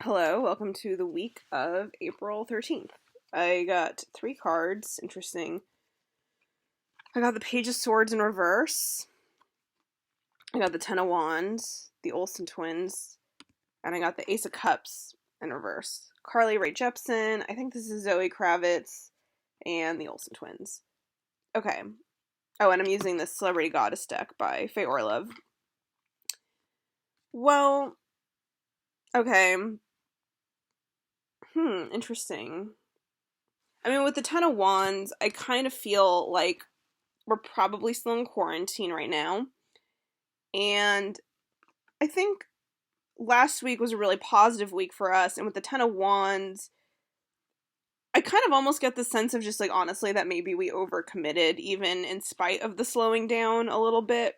Hello, welcome to the week of April 13th. I got three cards. Interesting. I got the Page of Swords in reverse. I got the Ten of Wands, the Olsen twins, and I got the Ace of Cups in reverse. Carly Rae Jepsen, I think this is Zoe Kravitz, and the Olsen twins. Okay. Oh, and I'm using the Celebrity Goddess deck by Faye Orlove. Well, okay. Interesting. I mean, with the Ten of Wands, I kind of feel like we're probably still in quarantine right now. And I think last week was a really positive week for us. And with the Ten of Wands, I kind of almost get the sense of just like, honestly, that maybe we overcommitted, even in spite of the slowing down a little bit.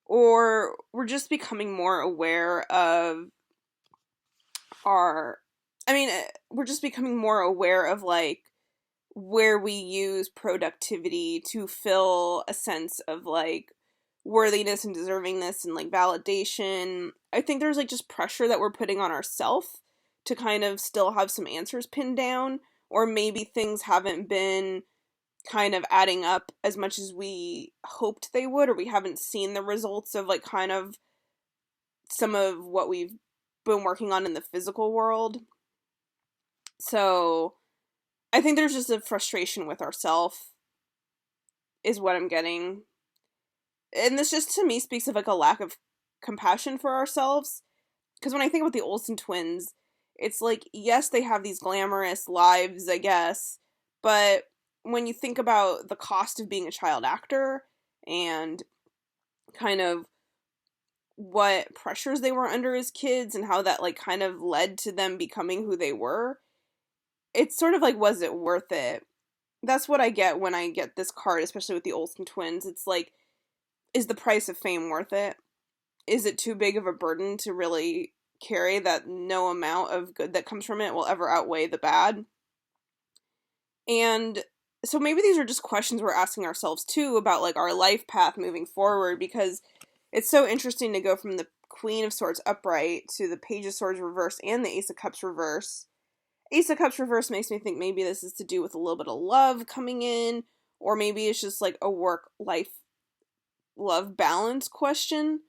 Or we're just becoming more aware of we're just becoming more aware of like where we use productivity to fill a sense of like worthiness and deservingness and like validation. I think there's like just pressure that we're putting on ourselves to kind of still have some answers pinned down, or maybe things haven't been kind of adding up as much as we hoped they would, or we haven't seen the results of like kind of some of what we've been working on in the physical world. So I think there's just a frustration with ourselves is what I'm getting. And this just to me speaks of like a lack of compassion for ourselves. Because when I think about the Olsen twins, it's like, yes, they have these glamorous lives, I guess, but when you think about the cost of being a child actor and kind of what pressures they were under as kids and how that like kind of led to them becoming who they were, it's sort of like, was it worth it? That's what I get when I get this card, especially with the Olsen twins. It's like, is the price of fame worth it? Is it too big of a burden to really carry that no amount of good that comes from it will ever outweigh the bad? And so maybe these are just questions we're asking ourselves too about like our life path moving forward, because it's so interesting to go from the Queen of Swords upright to the Page of Swords reverse and the Ace of Cups reverse. Ace of Cups reverse makes me think maybe this is to do with a little bit of love coming in, or maybe it's just like a work-life love balance question.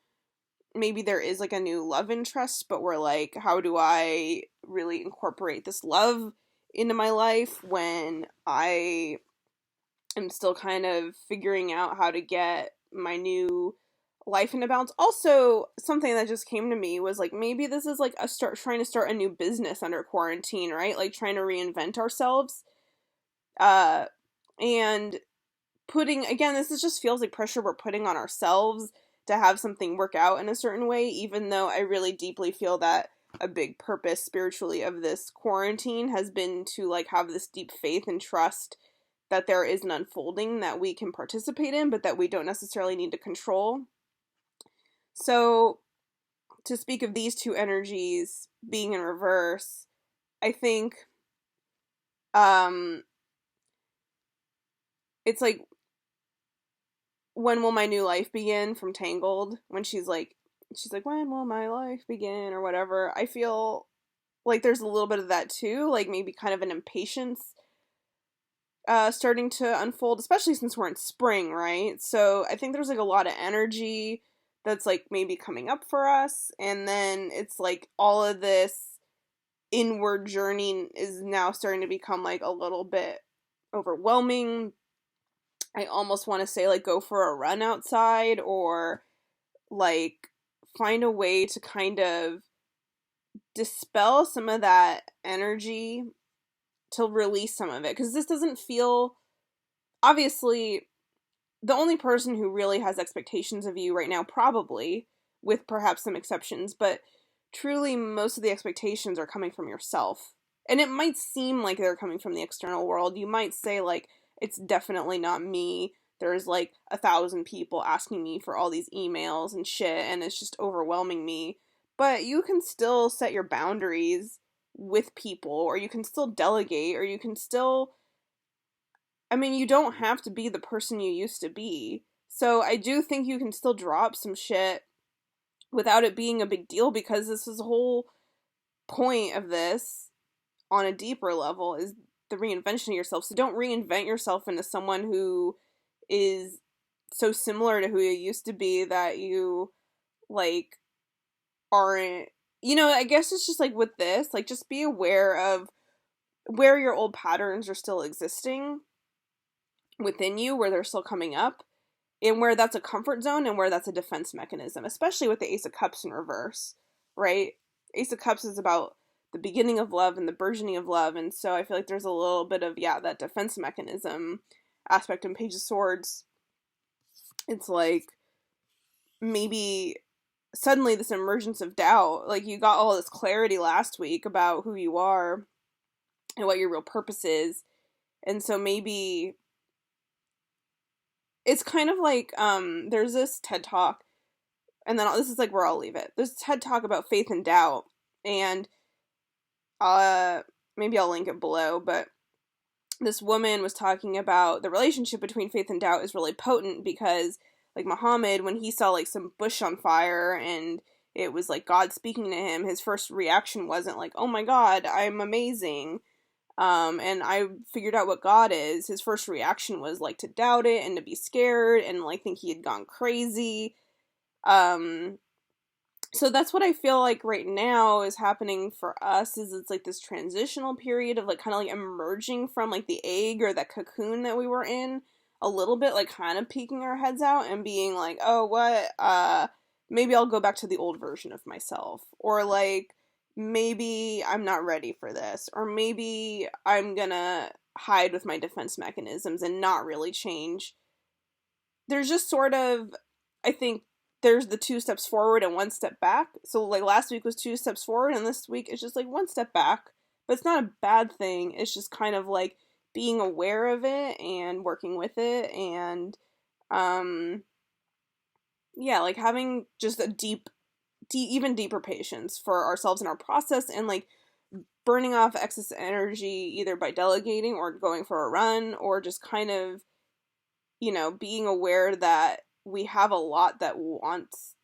Maybe there is like a new love interest, but we're like, how do I really incorporate this love into my life when I am still kind of figuring out how to get my new life into balance? Also, something that just came to me was like, maybe this is like trying to start a new business under quarantine, right? Like trying to reinvent ourselves. And putting, again, this is just feels like pressure we're putting on ourselves to have something work out in a certain way, even though I really deeply feel that a big purpose spiritually of this quarantine has been to like have this deep faith and trust that there is an unfolding that we can participate in, but that we don't necessarily need to control. So to speak of these two energies being in reverse, I think it's like, when will my new life begin from Tangled, when she's like, when will my life begin, or whatever. I feel like there's a little bit of that too, like maybe kind of an impatience starting to unfold, especially since we're in spring, right? So I think there's like a lot of energy that's like maybe coming up for us, and then it's like all of this inward journey is now starting to become like a little bit overwhelming. I almost want to say like go for a run outside, or like find a way to kind of dispel some of that energy to release some of it, because this doesn't feel, obviously, the only person who really has expectations of you right now, probably, with perhaps some exceptions, but truly most of the expectations are coming from yourself. And it might seem like they're coming from the external world. You might say like, it's definitely not me. There's like 1,000 people asking me for all these emails and shit, and it's just overwhelming me. But you can still set your boundaries with people, or you can still delegate, or you can still, I mean, you don't have to be the person you used to be. So I do think you can still drop some shit without it being a big deal, because this is a whole point of this on a deeper level is the reinvention of yourself. So don't reinvent yourself into someone who is so similar to who you used to be that you like aren't, I guess it's just like with this, like just be aware of where your old patterns are still existing within you, where they're still coming up, and where that's a comfort zone and where that's a defense mechanism, especially with the Ace of Cups in reverse, right? Ace of Cups is about the beginning of love and the burgeoning of love, and so I feel like there's a little bit of, that defense mechanism aspect in Page of Swords. It's like maybe suddenly this emergence of doubt, like you got all this clarity last week about who you are and what your real purpose is, and so maybe it's kind of like, there's this TED Talk, and then this is like where I'll leave it. There's TED Talk about faith and doubt, and maybe I'll link it below, but this woman was talking about the relationship between faith and doubt is really potent because, like, Muhammad, when he saw, like, some bush on fire and it was, like, God speaking to him, his first reaction wasn't like, oh my God, I'm amazing, and I figured out what God is. His first reaction was, like, to doubt it and to be scared and, like, think he had gone crazy. So that's what I feel like right now is happening for us, is it's like this transitional period of like kind of like emerging from like the egg or that cocoon that we were in a little bit, like kind of peeking our heads out and being like, oh, what, maybe I'll go back to the old version of myself, or like maybe I'm not ready for this, or maybe I'm gonna hide with my defense mechanisms and not really change. There's just sort of, I think, there's the 2 steps forward and 1 step back. So like last week was 2 steps forward and this week it's just like 1 step back. But it's not a bad thing. It's just kind of like being aware of it and working with it, and like having just a even deeper patience for ourselves in our process, and like burning off excess energy either by delegating or going for a run, or just kind of, being aware that we have a lot that wants,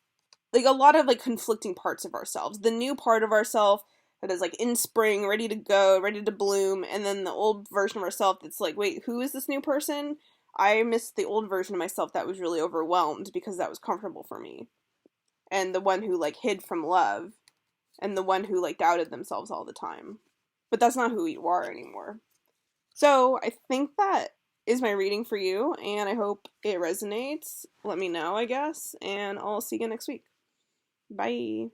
like, a lot of, like, conflicting parts of ourselves. The new part of ourselves that is, like, in spring, ready to go, ready to bloom, and then the old version of ourselves that's like, wait, who is this new person? I missed the old version of myself that was really overwhelmed because that was comfortable for me. And the one who, like, hid from love, and the one who, like, doubted themselves all the time. But that's not who you are anymore. So, I think that is my reading for you, and I hope it resonates. Let me know, I guess, and I'll see you next week. Bye.